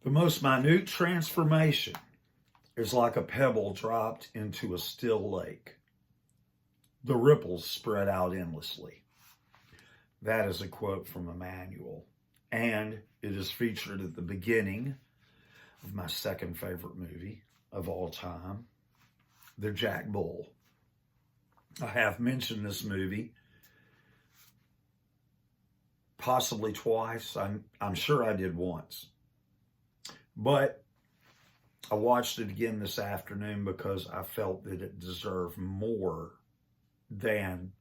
The most minute transformation is like a pebble dropped into a still lake. The ripples spread out endlessly. That is a quote from Emmanuel, and it is featured at the beginning of my second favorite movie of all time, The Jack Bull. I have mentioned this movie possibly twice. I'm sure I did once. But I watched it again this afternoon because I felt that it deserved more than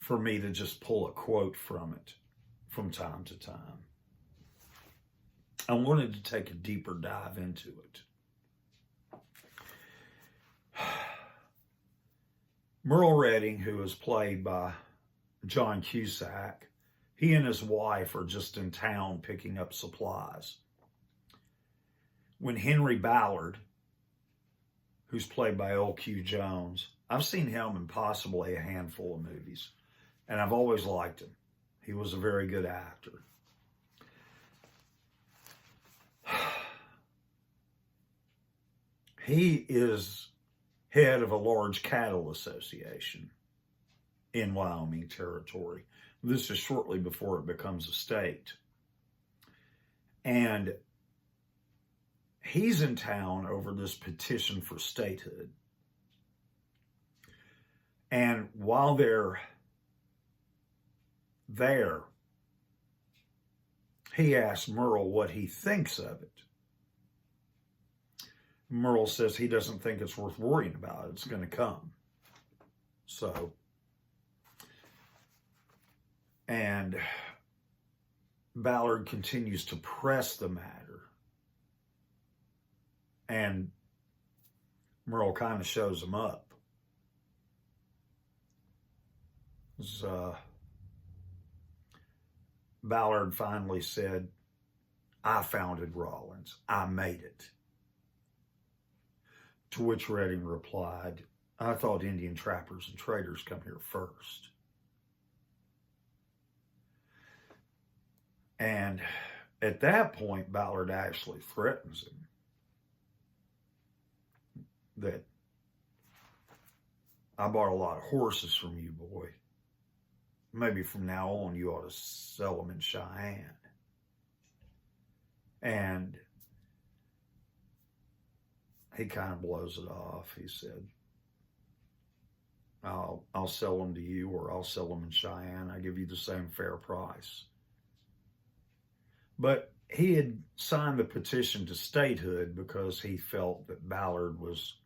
for me to just pull a quote from it from time to time. I wanted to take a deeper dive into it. Merle Redding, who is played by John Cusack, he and his wife are just in town picking up supplies. When Henry Ballard, who's played by L.Q. Jones, I've seen him in possibly a handful of movies, and I've always liked him. He was a very good actor. He is head of a large cattle association in Wyoming Territory. This is shortly before it becomes a state. And he's in town over this petition for statehood. And while they're there, he asks Merle what he thinks of it. Merle says he doesn't think it's worth worrying about. It's going to come. So, and Ballard continues to press the matter. And Merle kind of shows him up. Ballard finally said, "I founded Rawlins. I made it." To which Redding replied, "I thought Indian trappers and traders come here first." And at that point, Ballard actually threatens him that, "I bought a lot of horses from you, boy. Maybe from now on you ought to sell them in Cheyenne." And he kind of blows it off. He said, I'll sell them to you, or I'll sell them in Cheyenne. I give you the same fair price." But he had signed the petition to statehood because he felt that Ballard was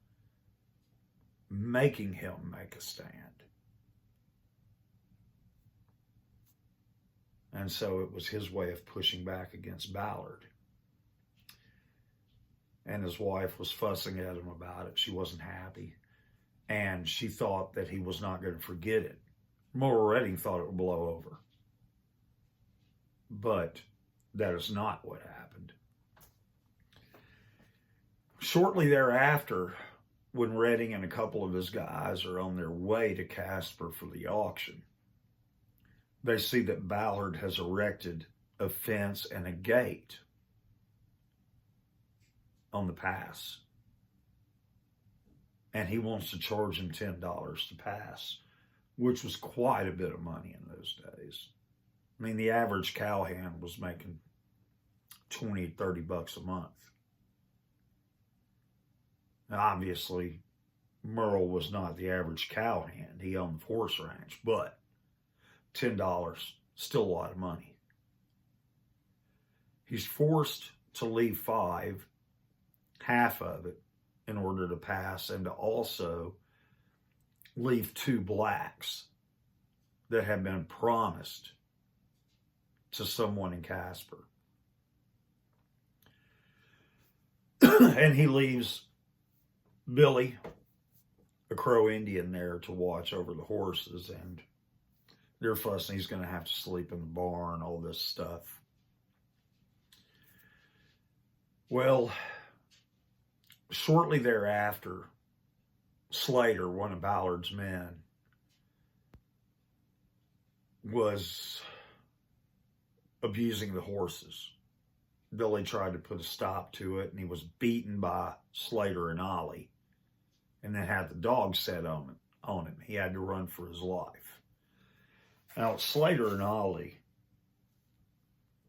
making him make a stand. And so it was his way of pushing back against Ballard. And his wife was fussing at him about it. She wasn't happy. And she thought that he was not going to forget it. Merle Redding thought it would blow over. But that is not what happened. Shortly thereafter, when Redding and a couple of his guys are on their way to Casper for the auction, they see that Ballard has erected a fence and a gate on the pass. And he wants to charge him $10 to pass, which was quite a bit of money in those days. I mean, the average cowhand was making $20, $30 a month. Now, obviously, Merle was not the average cowhand. He owned the horse ranch, but $10, still a lot of money. He's forced to leave half of it, in order to pass, and to also leave 2 blacks that had been promised to someone in Casper. And he leaves Billy, a Crow Indian, there to watch over the horses, and they're fussing. He's going to have to sleep in the barn, all this stuff. Well, shortly thereafter, Slater, one of Ballard's men, was abusing the horses. Billy tried to put a stop to it, and he was beaten by Slater and Ollie, and then had the dog set on him. He had to run for his life. Now, Slater and Ollie,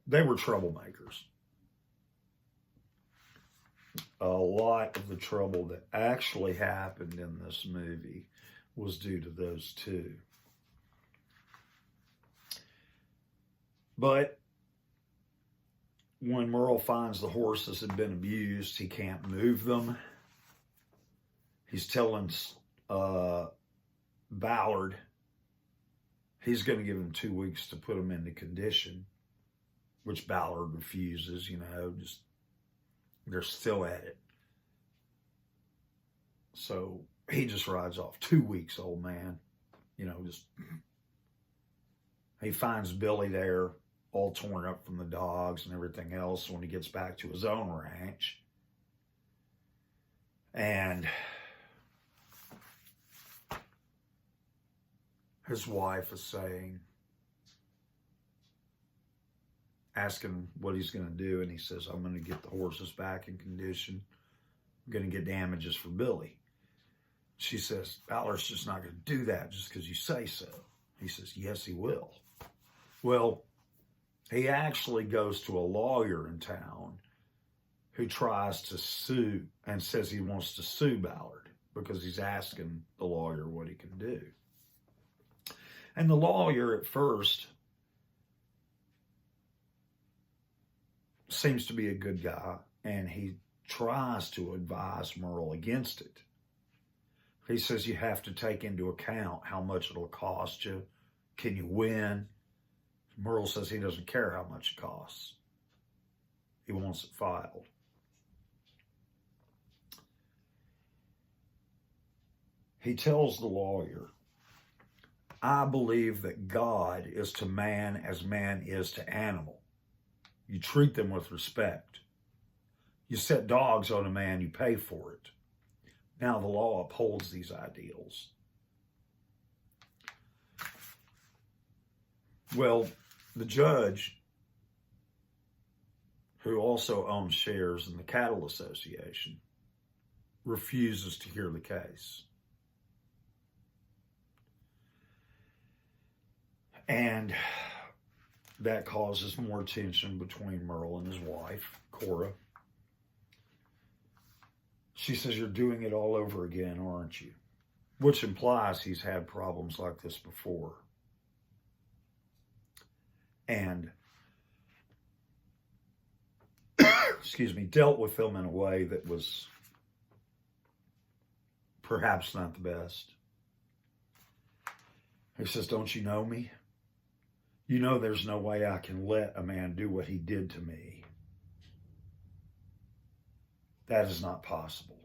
they were troublemakers. A lot of the trouble that actually happened in this movie was due to those two. But when Merle finds the horses had been abused, he can't move them. He's telling Ballard he's going to give him 2 weeks to put them into condition, which Ballard refuses, just they're still at it. So he just rides off. 2 weeks, old man. He finds Billy there, all torn up from the dogs and everything else when he gets back to his own ranch. And his wife is asking what he's going to do, and he says, I'm going to get the horses back in condition. I'm going to get damages for Billy. She says, Ballard's just not going to do that just because you say so. He says, yes, he will. Well, he actually goes to a lawyer in town who tries to sue and says he wants to sue Ballard because he's asking the lawyer what he can do. And the lawyer at first seems to be a good guy, and he tries to advise Merle against it. He says you have to take into account how much it'll cost you. Can you win? Merle says he doesn't care how much it costs. He wants it filed. He tells the lawyer, I believe that God is to man as man is to animal. You treat them with respect. You set dogs on a man, you pay for it. Now the law upholds these ideals. Well, the judge, who also owns shares in the Cattle Association, refuses to hear the case. And that causes more tension between Merle and his wife, Cora. She says, you're doing it all over again, aren't you? Which implies he's had problems like this before. And, dealt with them in a way that was perhaps not the best. He says, don't you know me? You know there's no way I can let a man do what he did to me. That is not possible.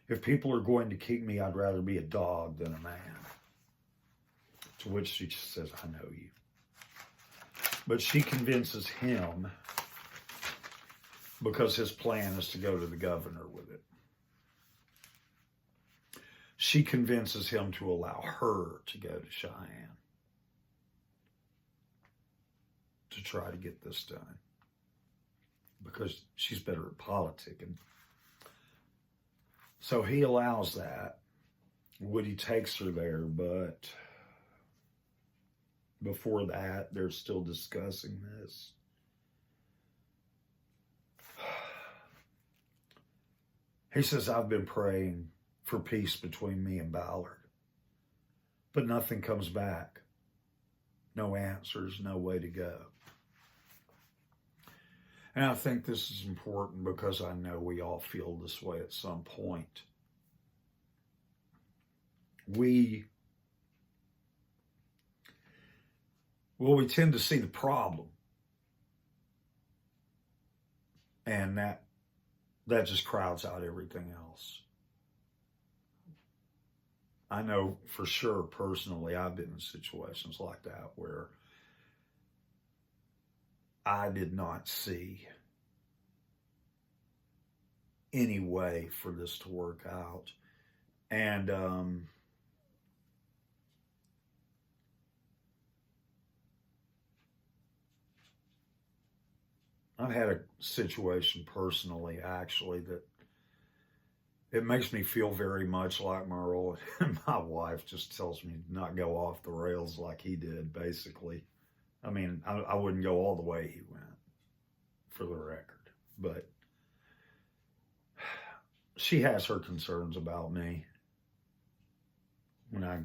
If people are going to keep me, I'd rather be a dog than a man. To which she says, I know you. But she convinces him because his plan is to go to the governor with it. She convinces him to allow her to go to Cheyenne to try to get this done because she's better at politicking. So he allows that. Woody takes her there, but before that, they're still discussing this. He says, I've been praying for peace between me and Ballard, but nothing comes back. No answers, no way to go. And I think this is important because I know we all feel this way at some point. We tend to see the problem. And that just crowds out everything else. I know for sure personally I've been in situations like that where I did not see any way for this to work out. And I've had a situation personally, actually, that it makes me feel very much like Merle. And my wife just tells me to not go off the rails like he did, basically. I mean, I wouldn't go all the way he went, for the record. But she has her concerns about me when I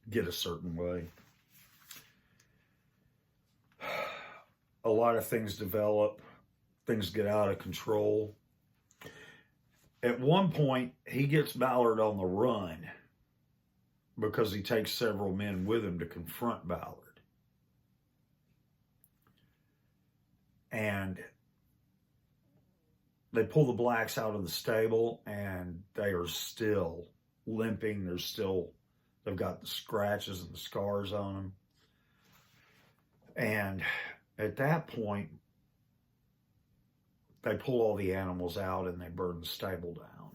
get a certain way. A lot of things develop, things get out of control. At one point, he gets Ballard on the run because he takes several men with him to confront Ballard. And they pull the blacks out of the stable, and they are still limping. They've got the scratches and the scars on them. And at that point, they pull all the animals out and they burn the stable down.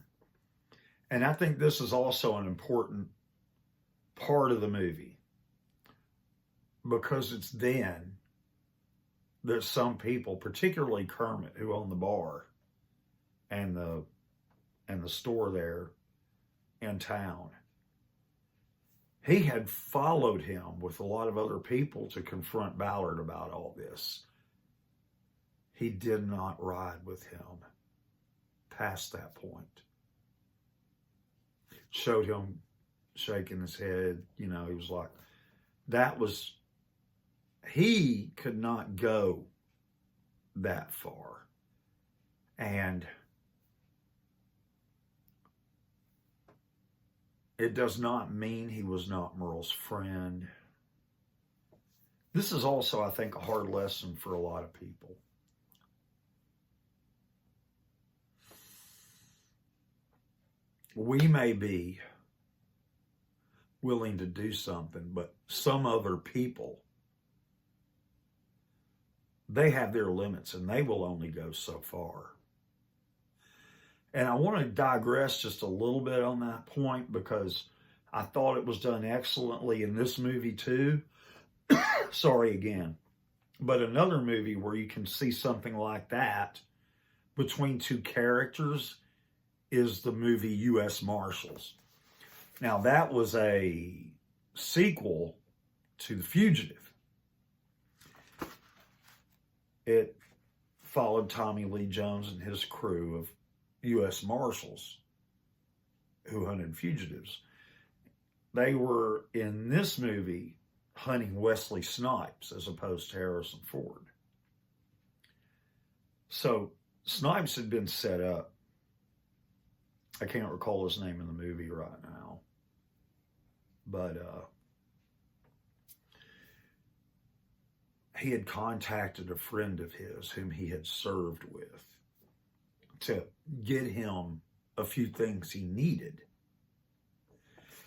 And I think this is also an important part of the movie, because it's then that some people, particularly Kermit, who owned the bar and the store there in town, he had followed him with a lot of other people to confront Ballard about all this. He did not ride with him past that point. Showed him shaking his head. You know, he was like, he could not go that far. And it does not mean he was not Merle's friend. This is also, I think, a hard lesson for a lot of people. We may be willing to do something, but some other people, they have their limits and they will only go so far. And I want to digress just a little bit on that point, because I thought it was done excellently in this movie too. Sorry again. But another movie where you can see something like that between two characters is the movie U.S. Marshals. Now, that was a sequel to The Fugitive. It followed Tommy Lee Jones and his crew of U.S. Marshals who hunted fugitives. They were, in this movie, hunting Wesley Snipes as opposed to Harrison Ford. So Snipes had been set up. I can't recall his name in the movie right now. But he had contacted a friend of his whom he had served with to get him a few things he needed.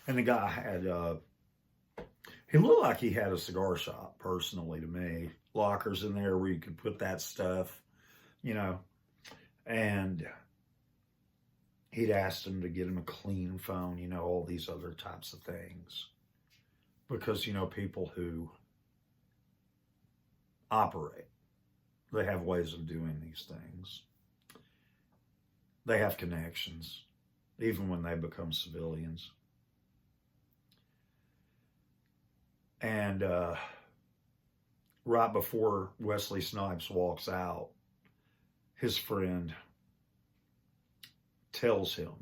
And the guy had, he looked like he had a cigar shop, personally, to me. Lockers in there where you could put that stuff, you know. And he'd asked him to get him a clean phone, you know, all these other types of things. Because, you know, people who operate, they have ways of doing these things. They have connections, even when they become civilians. And right before Wesley Snipes walks out, his friend tells him,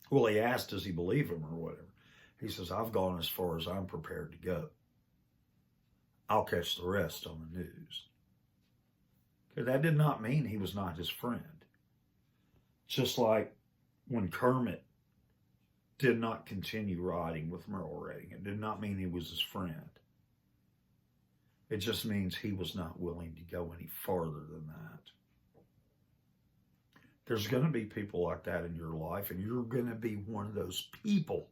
well, he asked, does he believe him or whatever? He says, I've gone as far as I'm prepared to go. I'll catch the rest on the news. Okay, that did not mean he was not his friend. Just like when Kermit did not continue riding with Merle Redding, it did not mean he was his friend. It just means he was not willing to go any farther than that. There's going to be people like that in your life, and you're going to be one of those people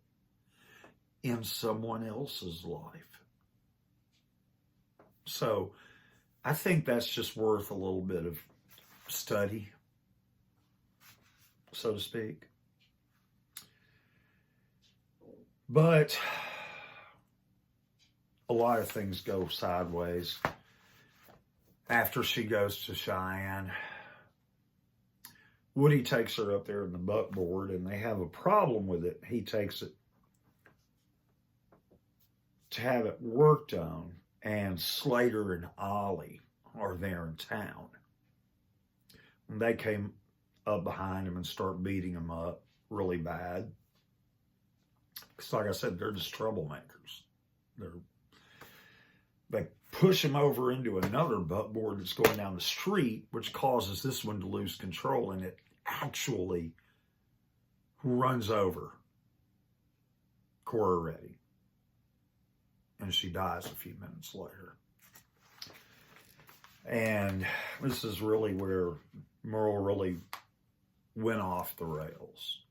in someone else's life. So I think that's just worth a little bit of study, so to speak. But a lot of things go sideways. after she goes to Cheyenne, Woody takes her up there in the buckboard, and they have a problem with it. He takes it to have it worked on, and Slater and Ollie are there in town. And they came up behind him and start beating him up really bad. Because, like I said, they're just troublemakers. They push him over into another buckboard that's going down the street, which causes this one to lose control, and it actually runs over Cora Reddy. And she dies a few minutes later. And this is really where Merle really went off the rails,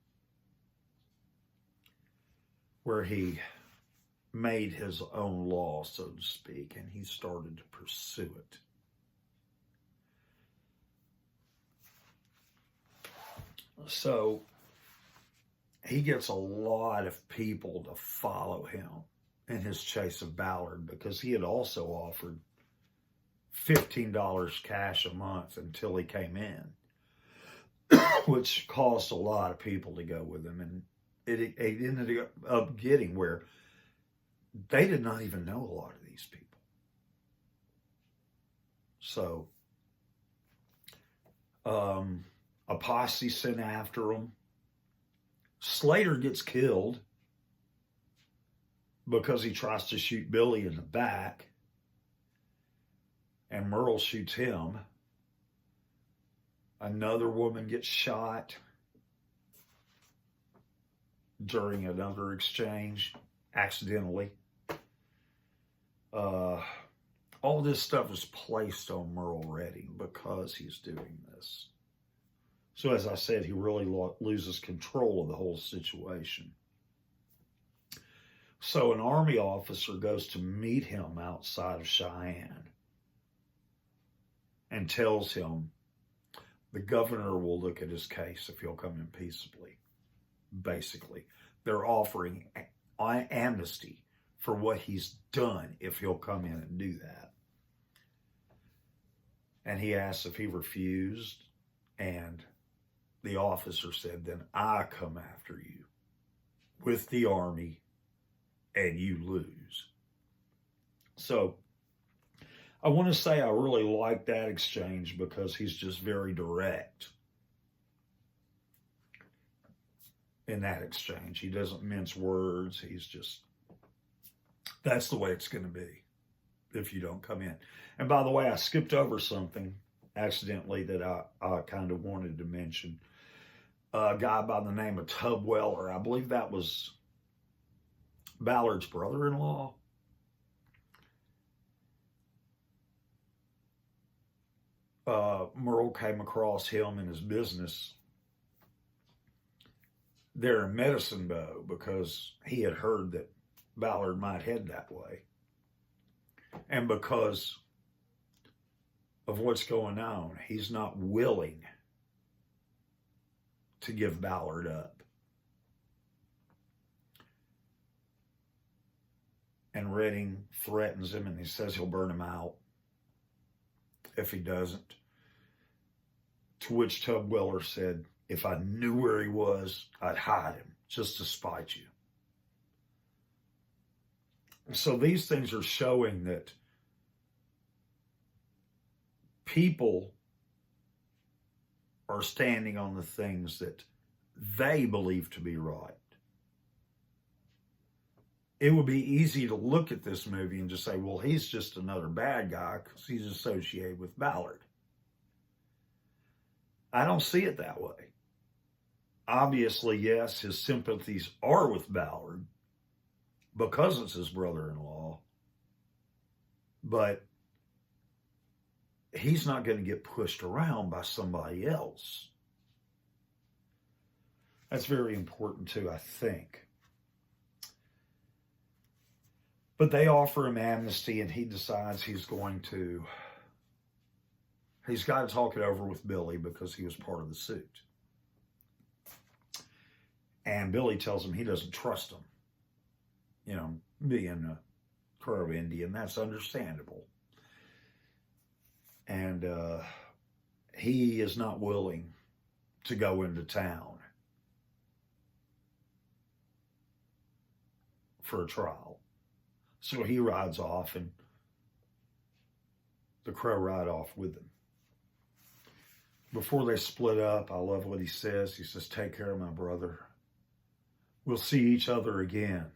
where he made his own law, so to speak, and he started to pursue it. So he gets a lot of people to follow him in his chase of Ballard, because he had also offered $15 cash a month until he came in, which caused a lot of people to go with him. And it ended up getting where they did not even know a lot of these people. So a posse sent after him. Slater gets killed because he tries to shoot Billy in the back, and Merle shoots him. Another woman gets shot during another exchange, accidentally. All this stuff is placed on Merle Redding because he's doing this. So as I said, he really loses control of the whole situation. So an Army officer goes to meet him outside of Cheyenne and tells him the governor will look at his case if he'll come in peaceably. Basically, they're offering amnesty for what he's done if he'll come in and do that. And he asked if he refused, and the officer said, then I come after you with the Army and you lose. So I want to say I really like that exchange because he's just very direct in that exchange. He doesn't mince words. He's just, that's the way it's going to be if you don't come in. And by the way, I skipped over something accidentally that I kind of wanted to mention. A guy by the name of Tub Weller, I believe that was Ballard's brother-in-law. Merle came across him in his business there in Medicine Bow because he had heard that Ballard might head that way. And because of what's going on, he's not willing to give Ballard up. And Redding threatens him, and he says he'll burn him out if he doesn't. To which Tub Weller said, if I knew where he was, I'd hide him just to spite you. So these things are showing that people are standing on the things that they believe to be right. It would be easy to look at this movie and just say, well, he's just another bad guy because he's associated with Ballard. I don't see it that way. Obviously, yes, his sympathies are with Ballard because it's his brother-in-law, but he's not going to get pushed around by somebody else. That's very important too, I think. But they offer him amnesty, and he decides he's got to talk it over with Billy because he was part of the suit. And Billy tells him he doesn't trust him. You know, being a Crow Indian, that's understandable. And he is not willing to go into town for a trial. So he rides off, and the Crow ride off with him. Before they split up, I love what he says. He says, "Take care of my brother. We'll see each other again,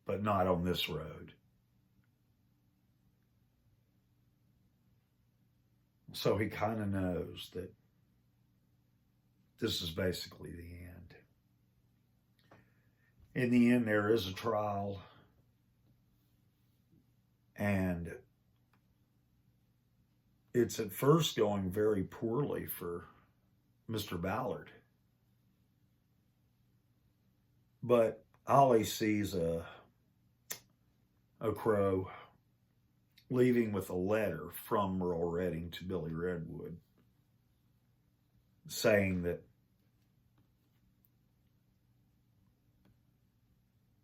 but not on this road." So he kind of knows that this is basically the end. In the end, there is a trial, and it's at first going very poorly for Mr. Ballard. But Ollie sees a Crow leaving with a letter from Merle Redding to Billy Redwood, saying that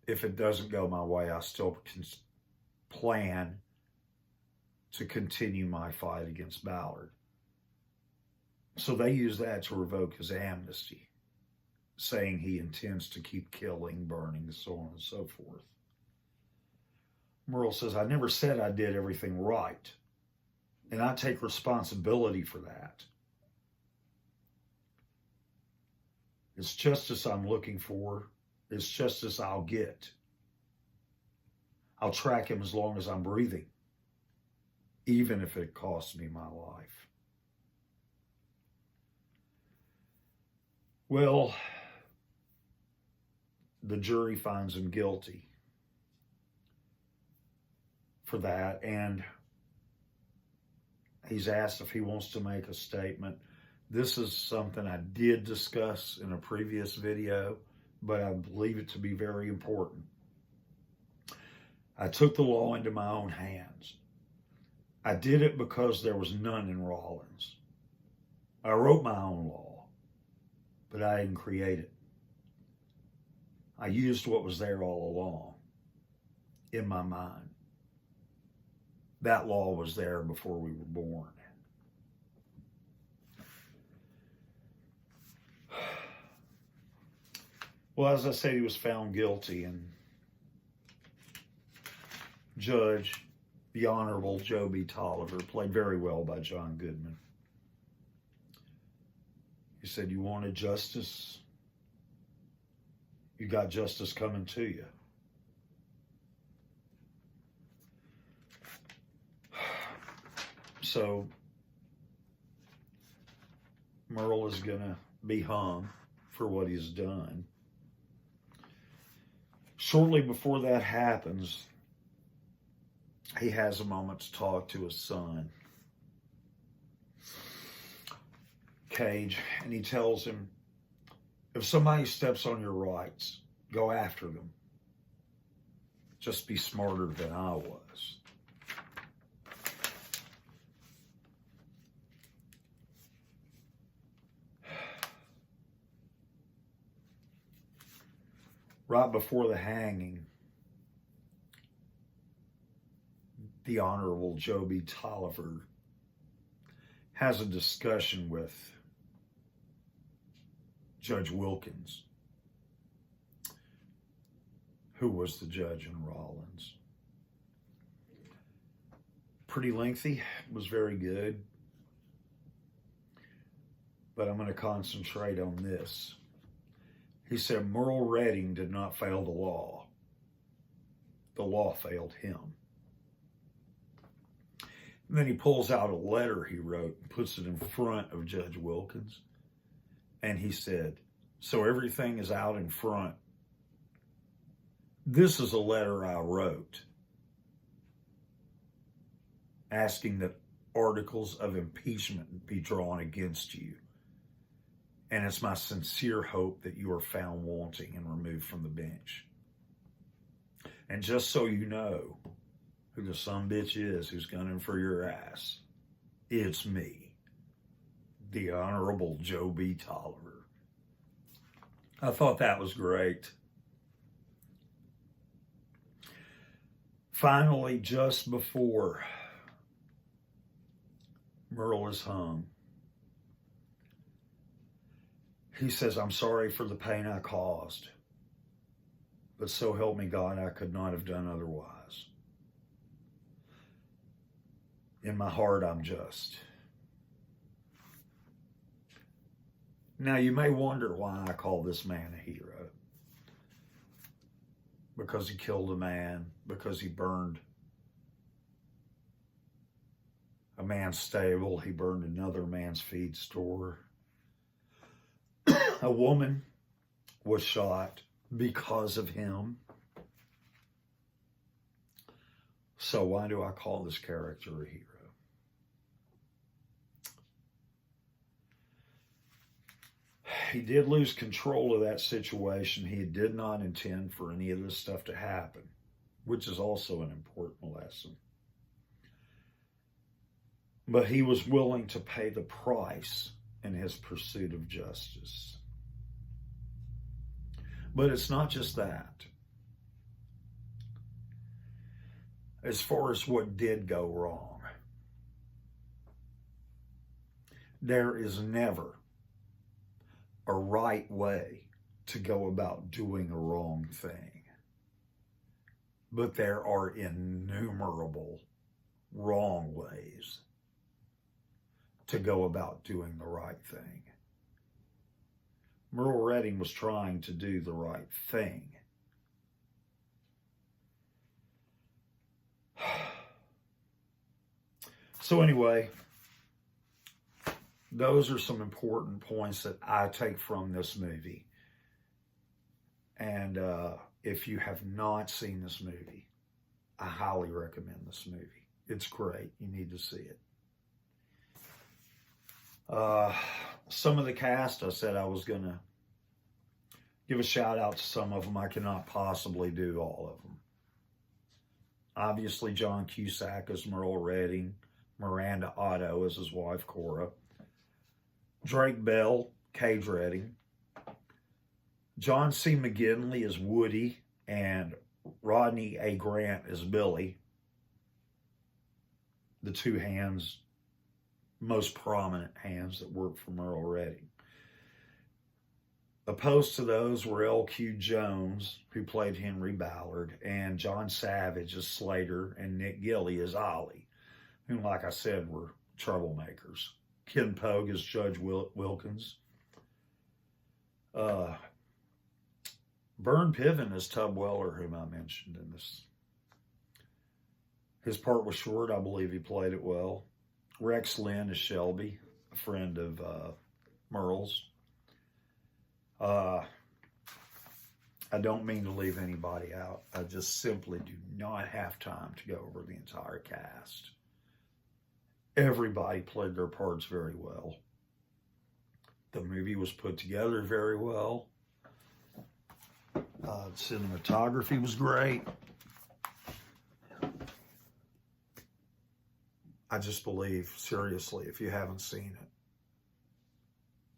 if it doesn't go my way, I still can plan to continue my fight against Ballard. So they use that to revoke his amnesty, saying he intends to keep killing, burning, so on and so forth. Merle says, "I never said I did everything right, and I take responsibility for that. It's justice I'm looking for. It's justice I'll get. I'll track him as long as I'm breathing, even if it costs me my life." Well, the jury finds him guilty for that, and he's asked if he wants to make a statement. This is something I did discuss in a previous video, but I believe it to be very important. I took the law into my own hands. I did it because there was none in Rawlins. I wrote my own law, but I didn't create it. I used what was there all along in my mind. That law was there before we were born. Well, as I said, he was found guilty, and Judge, the Honorable Joe B. Tolliver, played very well by John Goodman. He said, "You wanted justice? You got justice coming to you." So Merle is going to be hung for what he's done. Shortly before that happens, he has a moment to talk to his son, Cage, and he tells him, "If somebody steps on your rights, go after them. Just be smarter than I was." Right before the hanging, the Honorable Joe B. Tolliver has a discussion with Judge Wilkins, who was the judge in Rawlins. Pretty lengthy, was very good, but I'm going to concentrate on this. He said Merle Redding did not fail the law. The law failed him. And then he pulls out a letter he wrote and puts it in front of Judge Wilkins. And he said, "So everything is out in front. This is a letter I wrote asking that articles of impeachment be drawn against you. And it's my sincere hope that you are found wanting and removed from the bench. And just so you know who the sumbitch is who's gunning for your ass, it's me, the Honorable Joe B. Tolliver." I thought that was great. Finally, just before Merle is hung. He says, I'm sorry for the pain I caused, but so help me God, I could not have done otherwise. In my heart, I'm just. Now, you may wonder why I call this man a hero. Because he killed a man, because he burned a man's stable, he burned another man's feed store. A woman was shot because of him. So why do I call this character a hero? He did lose control of that situation. He did not intend for any of this stuff to happen, which is also an important lesson. But he was willing to pay the price in his pursuit of justice. But it's not just that. As far as what did go wrong, there is never a right way to go about doing a wrong thing. But there are innumerable wrong ways to go about doing the right thing. Merle Redding was trying to do the right thing. So anyway, those are some important points that I take from this movie. And if you have not seen this movie, I highly recommend this movie. It's great. You need to see it. Some of the cast, I said I was going to give a shout out to some of them. I cannot possibly do all of them. Obviously, John Cusack as Merle Redding. Miranda Otto as his wife, Cora. Drake Bell, Cage Redding. John C. McGinley as Woody, and Rodney A. Grant as Billy. The two hands, most prominent hands that worked for Merle Redding. Opposed to those were L.Q. Jones, who played Henry Ballard, and John Savage as Slater, and Nick Gilley as Ollie, who, like I said, were troublemakers. Ken Pogue as Judge Wilkins. Vern Piven as Tub Weller, whom I mentioned in this. His part was short. I believe he played it well. Rex Lynn as Shelby, a friend of Merle's. I don't mean to leave anybody out. I just simply do not have time to go over the entire cast. Everybody played their parts very well. The movie was put together very well. Cinematography was great. I just believe, seriously, if you haven't seen it,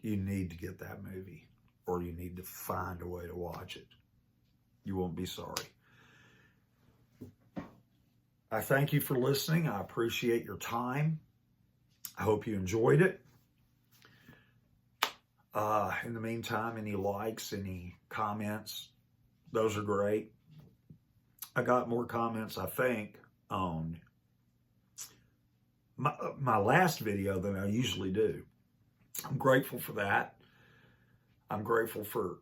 you need to get that movie, or you need to find a way to watch it. You won't be sorry. I thank you for listening. I appreciate your time. I hope you enjoyed it. In the meantime, any likes, any comments, those are great. I got more comments, I think, on my last video than I usually do. I'm grateful for that. I'm grateful for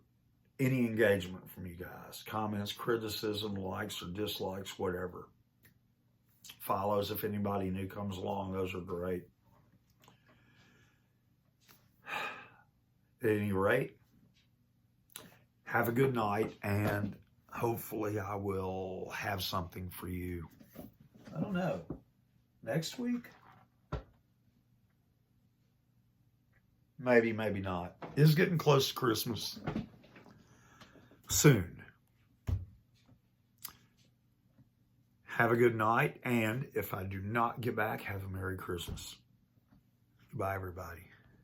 any engagement from you guys. Comments, criticism, likes or dislikes, whatever. Follows, if anybody new comes along, those are great. At any rate, have a good night, and hopefully I will have something for you. I don't know. Next week? Maybe, maybe not. It's getting close to Christmas. Soon. Have a good night, and if I do not get back, have a Merry Christmas. Goodbye, everybody.